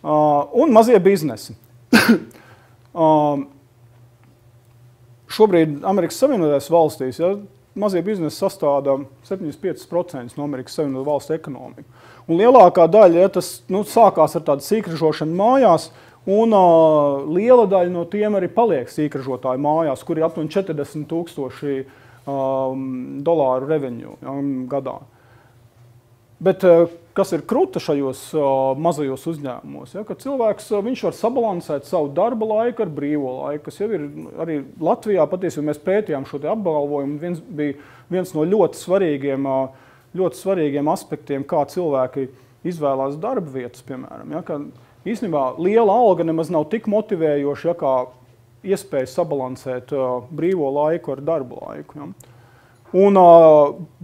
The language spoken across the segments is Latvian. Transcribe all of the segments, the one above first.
Un mazie biznesi. Šobrīd Amerikas Savienotajās valstīs mazie biznesi sastāda 75% no Amerikas Savienoto valstu ekonomiku. Un lielākā daļa tas sākās ar tādu sīkražošanu mājās, un liela daļa no tiem arī paliek sīkražotāju mājās, kur ir aptuveni 40,000 dolāru revenue gadā. Bet kas ir kruta šajos mazajos uzņēmumos, ka cilvēks viņš var sabalansēt savu darba laiku ar brīvo laiku, kas jau ir arī Latvijā patiesībā mēs pētījām šo te apbalvojumu, bija viens no ļoti svarīgiem aspektiem, kā cilvēki izvēlās darba vietas, piemēram. Ka īstenībā liela alga nemaz nav tik motivējoša, kā iespēja sabalansēt brīvo laiku ar darba laiku. Un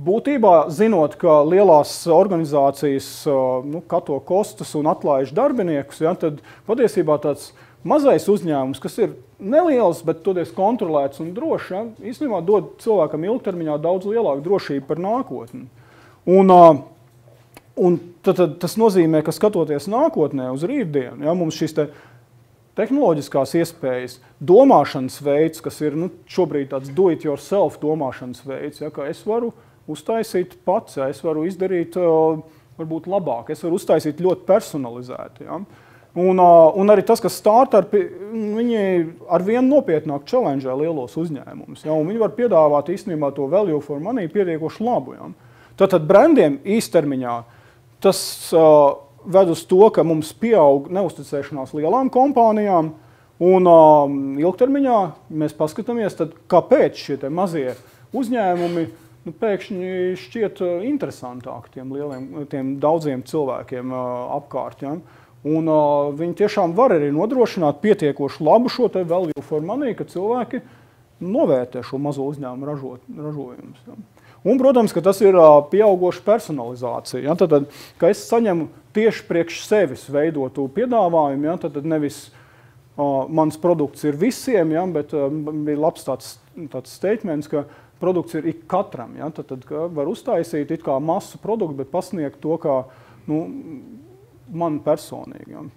būtībā, zinot, ka lielās organizācijas kato kostus un atlaiž darbiniekus, tad patiesībā tāds mazais uzņēmums, kas ir neliels, bet toties kontrolēts un drošs, īstenībā dod cilvēkam ilgtermiņā daudz lielāku drošību par nākotni. Un tad tas nozīmē, ka skatoties nākotnē uz rītdienu, mums šīs tehnoloģiskās iespējas, domāšanas veids, kas ir šobrīd tāds do-it-yourself domāšanas veids, ka es varu uztaisīt pats, es varu izdarīt varbūt labāk, es varu uztaisīt ļoti personalizēti. Un arī tas, ka startupi, viņi ar vienu nopietnāk challenge lielos uzņēmumus, un viņi var piedāvāt īstenībā to value for money pietiekoši labu. Tātad brandiem īstermiņā tas ved uz to, ka mums pieaug neusticēšanās lielām kompānijām, un ilgtermiņā mēs paskatāmies, tad kāpēc šie mazie uzņēmumi pēkšņi šķiet interesantāki tiem daudziem cilvēkiem apkārt. Un viņi tiešām var arī nodrošināt pietiekoši labu šo te value for money, ka cilvēki novērtē šo mazo uzņēmumu ražojumus. Un, protams, ka tas ir pieaugoša personalizācija. Tad, ka es saņemu tieši priekš sevis veidotu piedāvājumu, tad nevis mans produkts ir visiem, bet bija labs tāds statements, ka produkts ir ik katram. Tad var uztaisīt it kā masu produktu, bet pasniegt to kā man personīgi.